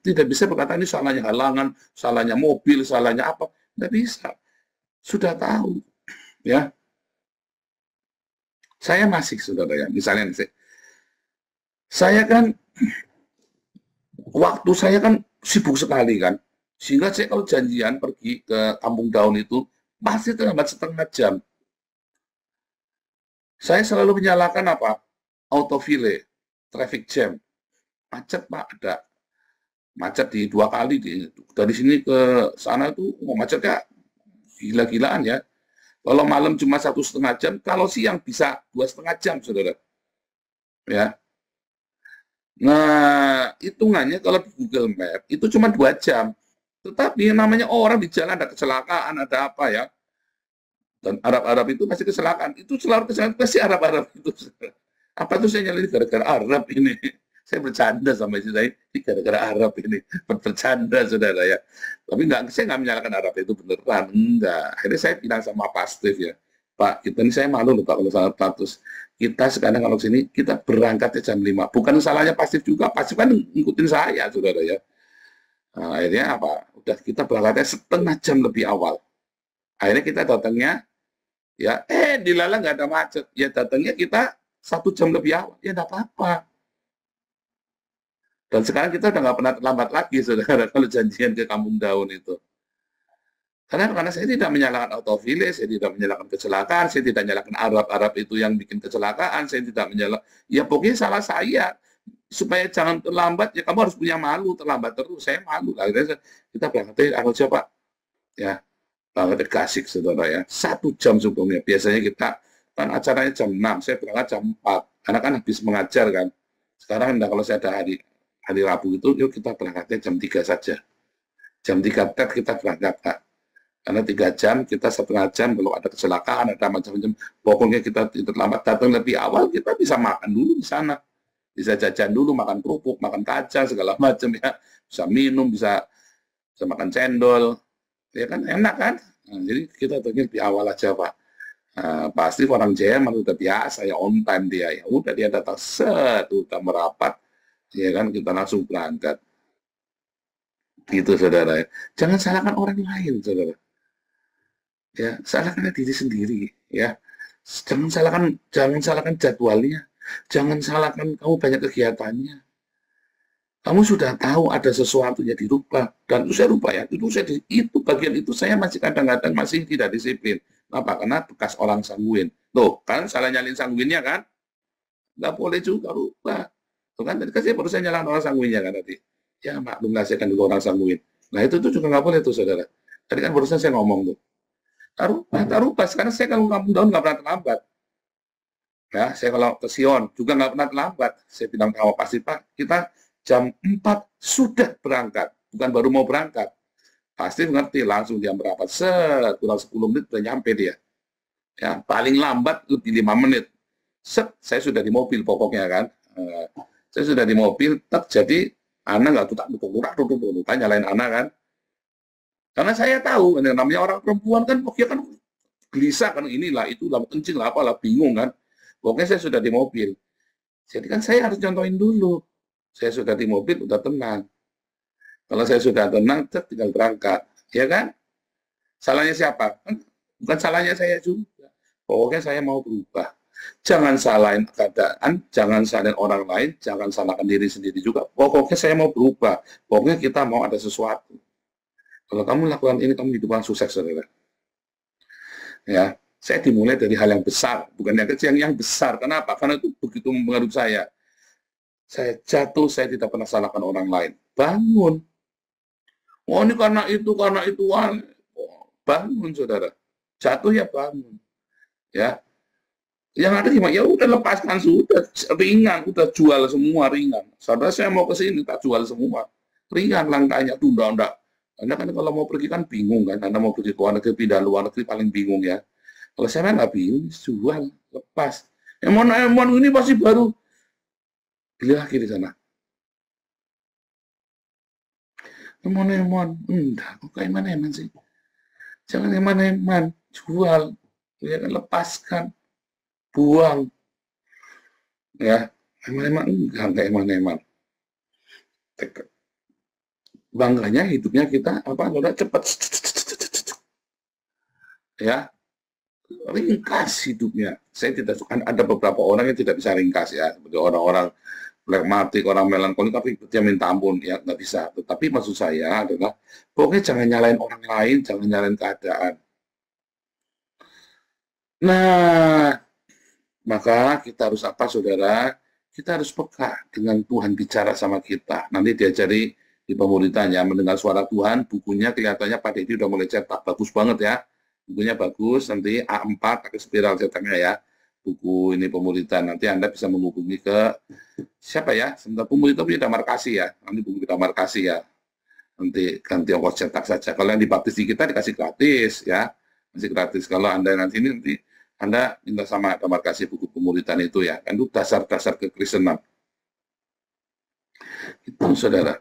tidak bisa berkata ini salahnya halangan, salahnya mobil, salahnya apa. Tidak bisa. Sudah tahu. Ya. Saya masih, saudara, ya. Misalnya, saya kan waktu saya kan sibuk sekali kan, sehingga saya kalau janjian pergi ke Kampung Daun itu pasti terlambat setengah jam. Saya selalu menyalakan apa? Autofile, traffic jam, macet Pak, ada macet di 2 kali dari sini ke sana itu macetnya gila-gilaan ya. Kalau malam cuma 1,5 jam, kalau siang bisa 2,5 jam, saudara. Ya. Nah, hitungannya kalau di Google Map itu cuma 2 jam. Tetapi yang namanya orang di jalan ada kecelakaan, ada apa ya. Dan Arab-Arab itu pasti kecelakaan. Itu selalu kecelakaan pasti Arab-Arab itu. Apa tuh saya nyalain gara-gara Arab ini. Saya bercanda sama istri saya, ini gara-gara Arab ini. Bercanda, saudara ya. Tapi saya nggak menyalahkan Arab itu beneran. Enggak. Akhirnya saya bilang sama Pak Steve ya, Pak, kita ini saya malu loh Pak kalau salah status. Kita sekarang kalau sini, kita berangkat jam 5. Bukan salahnya Pak Steve juga. Pak Steve kan ngikutin saya, saudara ya. Nah, akhirnya apa? Udah kita berangkatnya setengah jam lebih awal. Akhirnya kita datangnya, ya, dilalah nggak ada macet. Ya datangnya kita 1 jam lebih awal. Ya nggak apa-apa. Dan sekarang kita udah nggak pernah terlambat lagi, saudara, kalau janjian ke Kampung Daun itu. Karena saya tidak menyalahkan autofile, saya tidak menyalahkan kecelakaan, saya tidak menyalahkan Arab-Arab itu yang bikin kecelakaan, saya tidak menyalahkan, ya pokoknya salah saya. Supaya jangan terlambat, ya kamu harus punya malu, terlambat terus, saya malu. Akhirnya kita berangkat, aku siapa? Ya, berangkat Gasik, saudara ya. 1 jam sebelumnya, biasanya kita, kan acaranya jam 6, saya berangkat jam 4, karena kan habis mengajar kan. Sekarang kalau saya ada hari Rabu itu, yuk kita berangkatnya jam 3 saja. Jam 3 kita berangkat, Kak. Karena 3 jam, kita 1,5 jam, kalau ada kecelakaan, ada macam-macam, pokoknya kita terlambat, datang lebih awal, kita bisa makan dulu di sana. Bisa jajan dulu, makan kerupuk, makan kacang, segala macam ya. Bisa minum, bisa makan cendol. Ya kan, enak kan? Nah, jadi kita datangnya lebih awal aja, Pak. Nah, pasti orang Jerman udah biasa, ya on time dia. Ya udah dia datang, udah merapat, ya kan, kita langsung berangkat. Gitu, saudara ya. Jangan salahkan orang lain, saudara. Ya, salahkan diri sendiri, ya. Jangan salahkan jadwalnya. Jangan salahkan kamu banyak kegiatannya. Kamu sudah tahu ada sesuatu yang dirubah, dan itu saya rubah ya. Itu bagian itu saya masih kadang-kadang masih tidak disiplin. Kenapa? Karena bekas orang sanguin. Tuh, kan salah nyalin sanguinnya kan? Nggak boleh juga rubah. Tuh kan, tadi kan saya baru saya nyalain orang sanguinnya kan tadi. Ya, maklum lah saya kan dulu orang sanguin. Nah, itu tuh juga nggak boleh tuh, saudara. Tadi kan barusan saya ngomong tuh. Taruh sekarang saya kalau Kampung Daun nggak pernah terlambat. Ya, saya kalau ke Sion juga nggak pernah terlambat. Saya bilang sama pasti Pak, kita jam 4 sudah berangkat, bukan baru mau berangkat. Pasti mengerti langsung jam berapa, kurang 10 menit sudah nyampe dia. Ya, paling lambat lebih 5 menit. Saya sudah di mobil pokoknya kan. Saya sudah di mobil, jadi anak nggak tutup nyalain anak kan. Karena saya tahu, namanya orang perempuan kan, pokoknya kan gelisah kan, inilah, itulah, kencing lah, apalah, bingung kan. Pokoknya saya sudah di mobil. Jadi kan saya harus contohin dulu. Saya sudah di mobil, udah tenang. Kalau saya sudah tenang, tinggal berangkat. Ya kan? Salahnya siapa? Bukan salahnya saya juga. Pokoknya saya mau berubah. Jangan salahin keadaan, jangan salahin orang lain, jangan salahkan diri sendiri juga. Pokoknya saya mau berubah. Pokoknya kita mau ada sesuatu. Kalau kamu lakukan ini, kamu hidup sukses, saudara. Ya, saya dimulai dari hal yang besar, bukan yang kecil, yang besar. Kenapa? Karena itu begitu mempengaruhi saya. Saya jatuh, saya tidak pernah salahkan orang lain. Bangun. Oh, ini karena itu. Bangun, saudara. Jatuh ya bangun. Ya. Yang ada gimana? Ya udah lepaskan, sudah. Ringan, udah jual semua, ringan. Saudara, saya mau ke sini, tak jual semua. Ringan langkahnya, tunda. Anda kan kalau mau pergi kan bingung kan, Anda mau pergi ke luar negeri, pindah luar negeri paling bingung ya. Kalau saya nggak bingung, jual, lepas. Emon ini pasti baru beli lagi di sana. Emon-emon, enggak, kok eman-eman sih? Jangan eman-eman, jual, ya kan, lepaskan, buang, ya. Eman-eman enggak eman-eman. Bangganya hidupnya kita udah cepat, ya, ringkas hidupnya. Saya tidak suka, ada beberapa orang yang tidak bisa ringkas ya, seperti orang-orang flekmatik, orang melankolik, tapi dia minta ampun, ya nggak bisa. Tetapi maksud saya adalah, pokoknya jangan nyalain orang lain, jangan nyalain keadaan. Nah, maka kita harus apa, saudara? Kita harus peka dengan Tuhan bicara sama kita. Nanti diajari di pemuritannya, mendengar suara Tuhan, bukunya kelihatannya Pak Dedi udah mulai cetak, bagus banget ya. Bukunya bagus, nanti A4 pakai spiral cetaknya ya. Buku ini pemuritan, nanti Anda bisa menghubungi ke siapa ya? Sebentar, pemuritan punya damar kasih ya. Nanti buku damar kasih ya. Nanti ganti ongkos cetak saja. Kalau yang dibaptis di kita dikasih gratis ya. Masih gratis. Kalau Anda nanti ini nanti Anda minta sama damar kasih buku pemuritan itu ya. Kan itu dasar-dasar kekristenan. Itu saudara.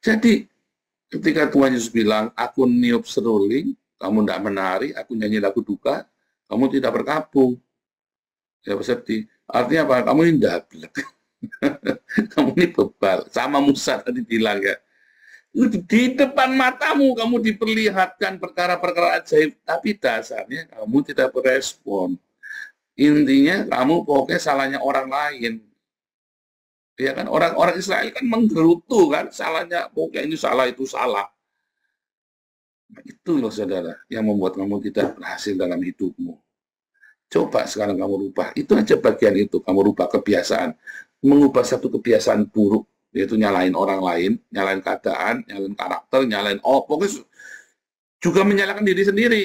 Jadi ketika Tuhan Yesus bilang, aku niup seruling, kamu tidak menari, aku nyanyi lagu duka, kamu tidak berkabung. Ya sedih. Artinya apa? Kamu ini dablek. Kamu ini bebal. Sama Musa tadi bilang ya. Di depan matamu kamu diperlihatkan perkara-perkara ajaib, tapi dasarnya kamu tidak berespon. Intinya kamu pokoknya salahnya orang lain. Ya kan, orang-orang Israel kan menggerutu kan, salahnya pokoknya ini salah itu salah. Nah, itu loh saudara yang membuat kamu tidak berhasil dalam hidupmu. Coba sekarang kamu rubah, itu aja bagian itu, kamu rubah kebiasaan. Mengubah satu kebiasaan buruk, yaitu nyalain orang lain, nyalain keadaan, nyalain karakter, nyalain pokoknya juga menyalahkan diri sendiri.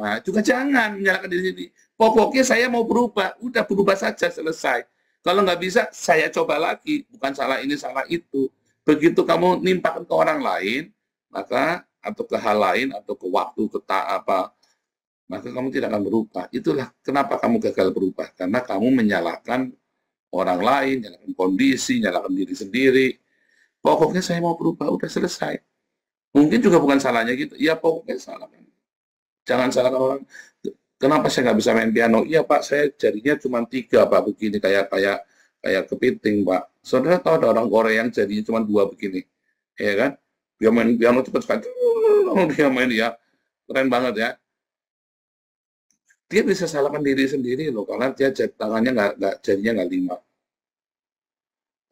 Nah, juga jangan menyalahkan diri sendiri. Pokoknya saya mau berubah, udah berubah saja, selesai. Kalau nggak bisa, saya coba lagi. Bukan salah ini, salah itu. Begitu kamu nimpakan ke orang lain, maka atau ke hal lain, atau ke waktu, ke maka kamu tidak akan berubah. Itulah kenapa kamu gagal berubah. Karena kamu menyalahkan orang lain, menyalahkan kondisi, menyalahkan diri sendiri. Pokoknya saya mau berubah, udah selesai. Mungkin juga bukan salahnya gitu. Ya pokoknya salahkan. Jangan salahkan orang. Kenapa saya nggak bisa main piano? Iya Pak, saya jarinya cuma 3 Pak, begini kayak kepiting Pak. Saudara tahu ada orang Korea yang jarinya cuma 2 begini, ya kan? Dia main piano cepat sekali, dia main ya, keren banget ya. Dia bisa salahkan diri sendiri loh, karena dia tangannya jarinya nggak 5.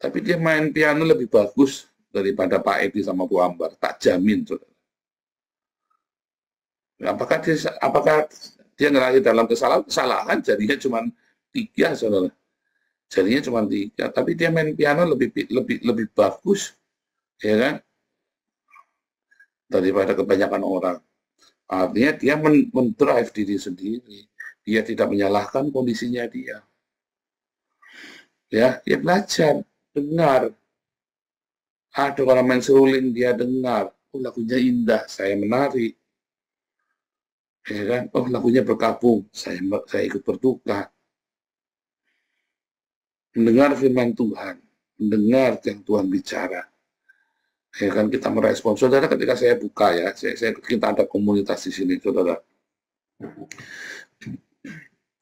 Tapi dia main piano lebih bagus daripada Pak Edi sama Bu Ambar, tak jamin saudara. Apakah dia ngelahir dalam kesalahan, jadinya cuma 3 saudara. Jadinya cuma 3, tapi dia main piano lebih bagus, ya kan, daripada kebanyakan orang. Artinya dia mendrive diri sendiri. Dia tidak menyalahkan kondisinya dia. Ya, dia belajar, dengar. Ada orang main seruling, dia dengar. Oh, lagunya indah, saya menari. Ya kan? Oh, lagunya berkabung, saya ikut berduka. Mendengar firman Tuhan, mendengar yang Tuhan bicara. Ya kan, kita merespon. Saudara, ketika saya buka ya, kita ada komunitas di sini, saudara.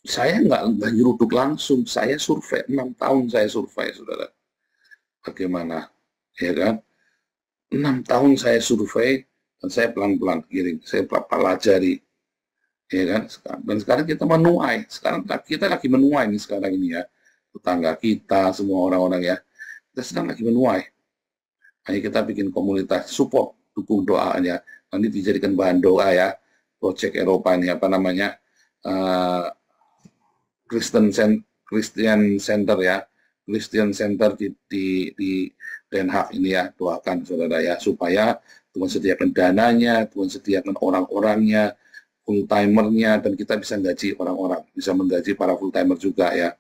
Saya nggak nyeruduk langsung, saya survei, 6 tahun saya survei, saudara. Bagaimana? Ya kan? 6 tahun saya survei, dan saya pelan-pelan kirim, saya pelajari. Ya kan? Dan sekarang kita menuai. Sekarang kita lagi menuai nih sekarang ini ya. Tetangga kita, semua orang-orang ya. Kita sedang lagi menuai. Hanya kita bikin komunitas support, dukung doanya. Nanti dijadikan bahan doa ya. Project Eropa ini apa namanya? Christian Center ya. Christian Center di Den Haag ini ya. Doakan saudara ya. Supaya Tuhan sediakan dananya, Tuhan sediakan orang-orangnya, full-timernya, dan kita bisa gaji orang-orang, bisa menggaji para full-timer juga ya.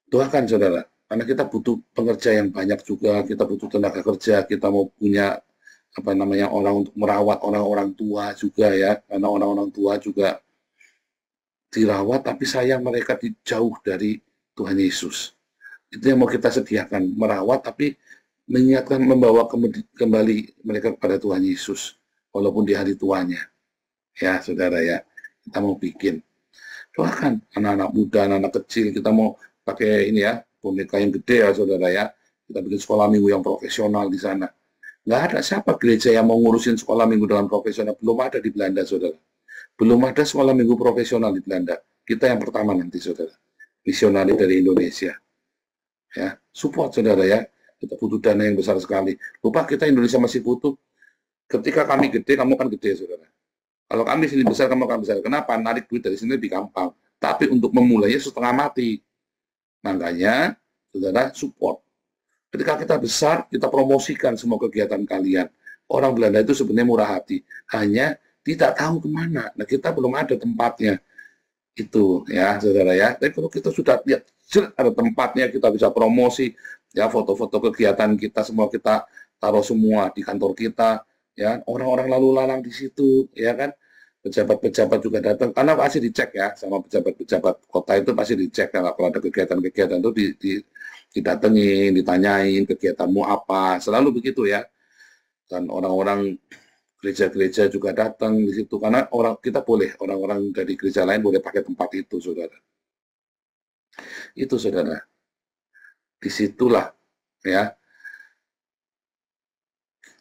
Doakan saudara, karena kita butuh pekerja yang banyak juga, kita butuh tenaga kerja, kita mau punya orang untuk merawat orang-orang tua juga ya, karena orang-orang tua juga dirawat, tapi sayang mereka jauh dari Tuhan Yesus. Itu yang mau kita sediakan, merawat tapi mengingatkan, membawa kembali mereka kepada Tuhan Yesus, walaupun di hari tuanya. Ya, saudara ya, kita mau bikin. Doakan anak-anak muda, anak-anak kecil, kita mau pakai ini ya, boneka yang gede ya, saudara ya. Kita bikin sekolah minggu yang profesional di sana. Nggak ada siapa gereja yang mau ngurusin sekolah minggu dengan profesional. Belum ada di Belanda, saudara. Belum ada sekolah minggu profesional di Belanda. Kita yang pertama nanti, saudara. Misionari dari Indonesia. Ya, support, saudara ya. Kita butuh dana yang besar sekali. Lupa kita Indonesia masih butuh. Ketika kami gede, kamu kan gede, saudara. Kalau kami sini besar, kamu akan besar. Kenapa? Narik duit dari sini lebih gampang. Tapi untuk memulainya setengah mati. Makanya, saudara, support. Ketika kita besar, kita promosikan semua kegiatan kalian. Orang Belanda itu sebenarnya murah hati. Hanya tidak tahu kemana. Nah, kita belum ada tempatnya. Itu ya, saudara ya. Tapi kalau kita sudah lihat ada tempatnya, kita bisa promosi. Ya, foto-foto kegiatan kita semua kita taruh semua di kantor kita. Ya, orang-orang lalu lalang di situ, ya kan. Pejabat-pejabat juga datang, karena pasti dicek ya, sama pejabat-pejabat kota itu pasti dicek ya, kalau ada kegiatan-kegiatan itu didatengin, ditanyain kegiatanmu apa, selalu begitu ya. Dan orang-orang gereja-gereja juga datang di situ, karena kita boleh, orang-orang dari gereja lain boleh pakai tempat itu, saudara. Itu, saudara. Disitulah, ya.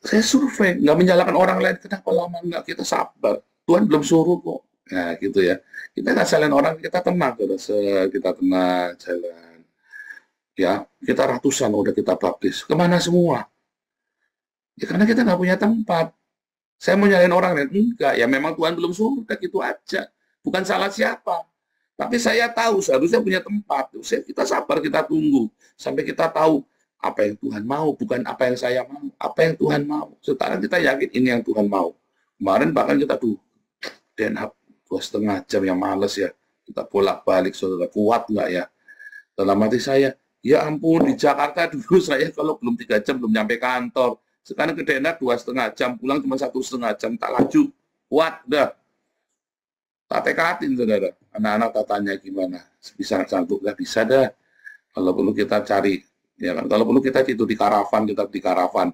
Saya survei, nggak menyalahkan orang lain, kenapa lama nggak, kita sabar. Tuhan belum suruh kok. Nah, gitu ya. Kita nggak salahin orang, kita tenang, kita tenang, jalan. Ya, kita ratusan udah kita baptis. Kemana semua? Ya karena kita nggak punya tempat. Saya mau nyalain orang lain? Enggak, ya memang Tuhan belum suruh, udah gitu aja. Bukan salah siapa. Tapi saya tahu, seharusnya punya tempat. Kita sabar, kita tunggu. Sampai kita tahu apa yang Tuhan mau, bukan apa yang saya mau. Apa yang Tuhan mau. Sekarang kita yakin ini yang Tuhan mau. Kemarin bahkan kita Den Haag 2,5 jam yang males ya. Kita bolak-balik, saudara. Kuat nggak ya? Dalam hati saya, ya ampun, di Jakarta dulu saya kalau belum 3 jam belum nyampe kantor. Sekarang ke Den Haag 2,5 jam, pulang cuma 1,5 jam, tak laju. Kuat dah. Tak tekatin, saudara. Anak-anak tak tanya gimana. Bisa sanggup, nggak bisa dah. Kalau perlu kita cari, ya kan? Kalau perlu kita tidur di karavan, kita di karavan.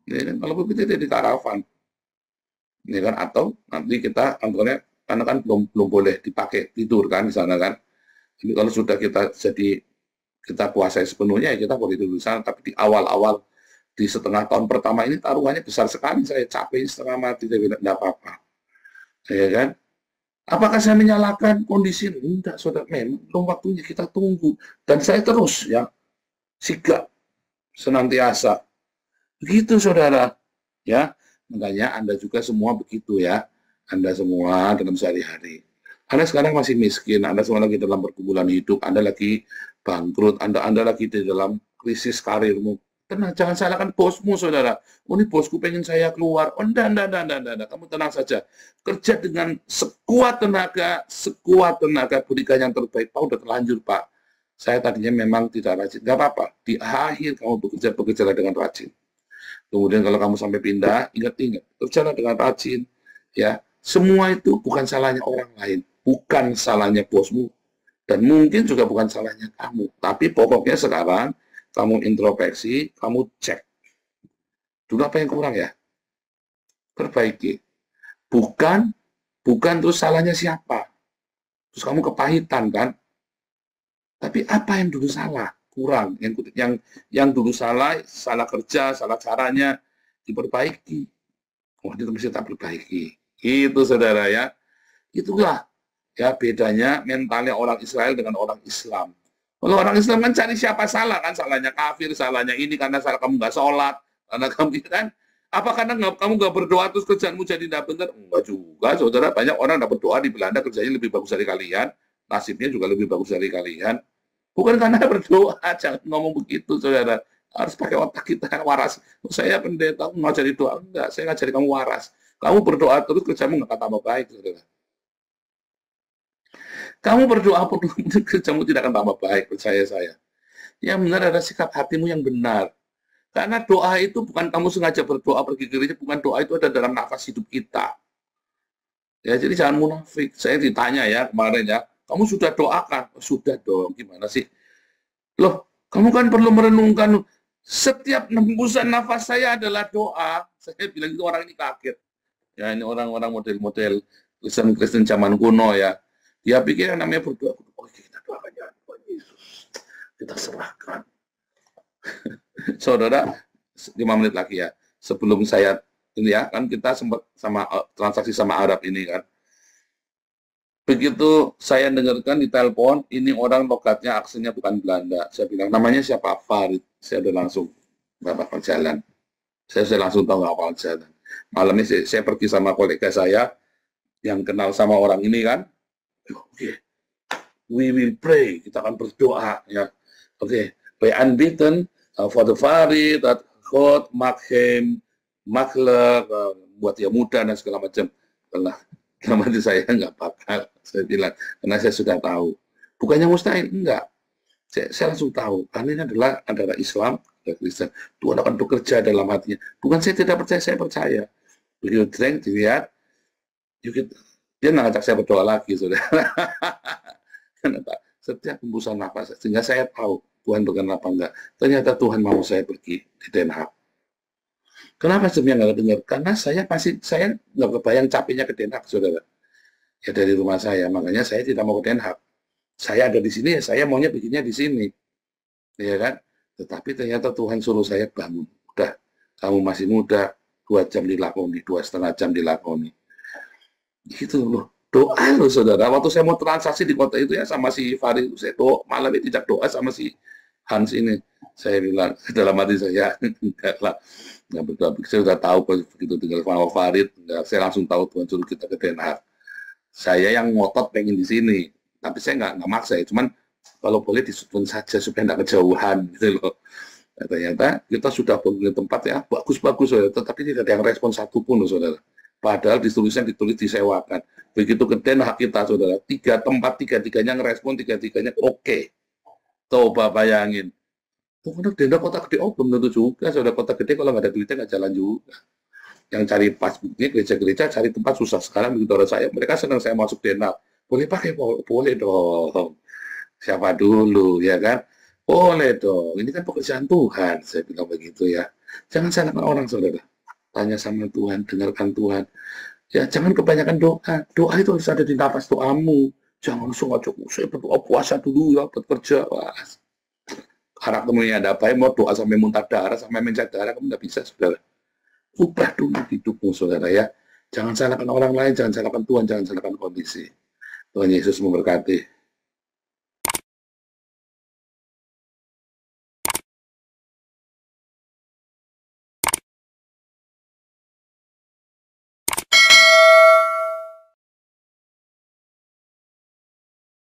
Ya kan? Kalau perlu kita tidur di karavan. Ya kan? Atau nanti kita kantornya, karena kan belum boleh dipakai tidur kan di sana kan. Jadi kalau sudah kita kuasai sepenuhnya, ya kita boleh tidur di sana. Tapi di awal-awal, di setengah tahun pertama ini taruhannya besar sekali. Saya capek setengah mati, saya bilang, enggak apa-apa. Ya kan? Apakah saya menyalahkan kondisi? Enggak, saudara. Memang belum waktunya, kita tunggu. Dan saya terus ya sigap senantiasa. Begitu, saudara. Ya, makanya Anda juga semua begitu ya. Anda semua dalam sehari-hari. Anda sekarang masih miskin, Anda semua lagi dalam pergumulan hidup, Anda lagi bangkrut, Anda lagi di dalam krisis karirmu. Tenang, jangan salahkan bosmu, saudara. Oh, ini bosku pengen saya keluar. Oh, enggak. Kamu tenang saja. Kerja dengan sekuat tenaga, berikan yang terbaik. Pak, udah terlanjur, Pak. Saya tadinya memang tidak rajin. Enggak apa-apa. Di akhir kamu bekerja dengan rajin. Kemudian kalau kamu sampai pindah, ingat-ingat. Kerjalah dengan rajin. Ya, semua itu bukan salahnya orang lain. Bukan salahnya bosmu. Dan mungkin juga bukan salahnya kamu. Tapi pokoknya sekarang, kamu introspeksi, kamu cek. Dulu apa yang kurang ya? Perbaiki. Bukan terus salahnya siapa. Terus kamu kepahitan kan? Tapi apa yang dulu salah? Kurang. Yang dulu salah kerja, salah caranya, diperbaiki. Oh, itu mesti tak perbaiki. Itu, saudara ya. Itulah ya bedanya mentalnya orang Israel dengan orang Islam. Kalau orang Islam kan cari siapa salah kan, salahnya kafir, salahnya ini karena salah kamu nggak sholat, karena kamu kan, apa karena kamu nggak berdoa terus kerjaanmu jadi tidak benar? Enggak juga, saudara. Banyak orang nggak berdoa di Belanda kerjanya lebih bagus dari kalian, nasibnya juga lebih bagus dari kalian. Bukan karena berdoa, jangan ngomong begitu, saudara. Harus pakai otak kita waras. Saya pendeta, ngajari doa, enggak, saya ngajari kamu waras. Kamu berdoa terus kerjamu nggak akan tambah baik, saudara. Kamu berdoa pun kerjamu tidak akan tambah baik, percaya saya. Yang benar adalah sikap hatimu yang benar. Karena doa itu bukan kamu sengaja berdoa pergi ke gereja, bukan, doa itu ada dalam nafas hidup kita. Ya, jadi jangan munafik. Saya ditanya ya kemarin ya, kamu sudah doakan? Oh, sudah dong, gimana sih? Loh, kamu kan perlu merenungkan Setiap hembusan nafas saya adalah doa. Saya bilang itu orang ini kaget. Ya, ini orang-orang model-model Kristen zaman kuno ya. Dia pikir yang namanya berdoa, oh kita doakan ya Tuhan Yesus. Kita serahkan. Saudara, 5 menit lagi ya. Sebelum saya ini ya, kan kita sempat sama transaksi sama Arab ini kan. Begitu saya dengarkan di telepon, ini orang logatnya aksennya bukan Belanda. Saya bilang, namanya siapa? Farid. Saya udah langsung nggak bakal jalan. Saya langsung tahu nggak bakal jalan. Malam ini saya pergi sama kolega saya yang kenal sama orang ini kan. Oke, we will pray. Kita akan berdoa ya. Oke, we unbeaten for the Farid that God make him makhluk buat dia muda dan segala macam. Dalam hati saya nggak bakal, saya bilang, karena saya sudah tahu. Bukannya mustahil, enggak. Saya langsung tahu, karena ini adalah antara Islam dan Kristen. Tuhan akan bekerja dalam hatinya. Bukan saya tidak percaya, saya percaya. Begitu dilihat, dia ngajak saya berdoa lagi, saudara. Setiap hembusan nafas, sehingga saya tahu Tuhan berkenan apa enggak. Ternyata Tuhan mau saya pergi di Den Haag. Kenapa sebenarnya nggak dengar? Karena saya nggak kebayang capeknya ke Den Haag, saudara. Ya dari rumah saya, makanya saya tidak mau ke Den Haag. Saya ada di sini, ya saya maunya bikinnya di sini, ya kan? Tetapi ternyata Tuhan suruh saya bangun. Udah, kamu masih muda, 2 jam dilakoni, 2,5 jam dilakoni. Gitu loh. Doa loh, saudara. Waktu saya mau transaksi di kota itu ya sama si Farid, saya malam ini tidak doa sama si Hans ini. Saya bilang dalam hati saya, enggak lah. Nggak berdoa, saya sudah tahu begitu tinggal sama Farid, saya langsung tahu Tuhan suruh kita ke Den Haag. Saya yang ngotot pengen di sini, tapi saya nggak maksa ya, cuman kalau boleh disusun saja supaya nggak kejauhan gitu loh. Nah, ternyata kita sudah punya tempat ya bagus-bagus, saudara, tetapi tidak ada yang respon satu pun loh, saudara. Padahal ditulis disewakan. Begitu ke Den Haag kita, saudara, 3 tempat, 3-3-nya ngerespon, 3-3-nya oke. Coba bayangin. Den Haag kota gede, belum tentu juga. Saudara, kota gede kalau nggak ada duitnya nggak jalan juga. Yang cari passbooknya gereja-gereja cari tempat susah. Sekarang begitu orang saya, mereka senang saya masuk Den Haag. Boleh pakai, boleh dong. Siapa dulu, ya kan? Boleh dong. Ini kan pekerjaan Tuhan, saya bilang begitu ya. Jangan salahkan orang, saudara. Tanya sama Tuhan, dengarkan Tuhan. Ya, jangan kebanyakan doa. Doa itu harus ada di nafas doamu. Jangan langsung aja, saya berdoa puasa dulu ya, bekerja. Wah, karakternya ada apa ya, mau doa sampai muntah darah, sampai mencet darah, kamu nggak bisa, saudara. Ubah dulu hidupmu, saudara ya. Jangan salahkan orang lain, jangan salahkan Tuhan, jangan salahkan kondisi. Tuhan Yesus memberkati.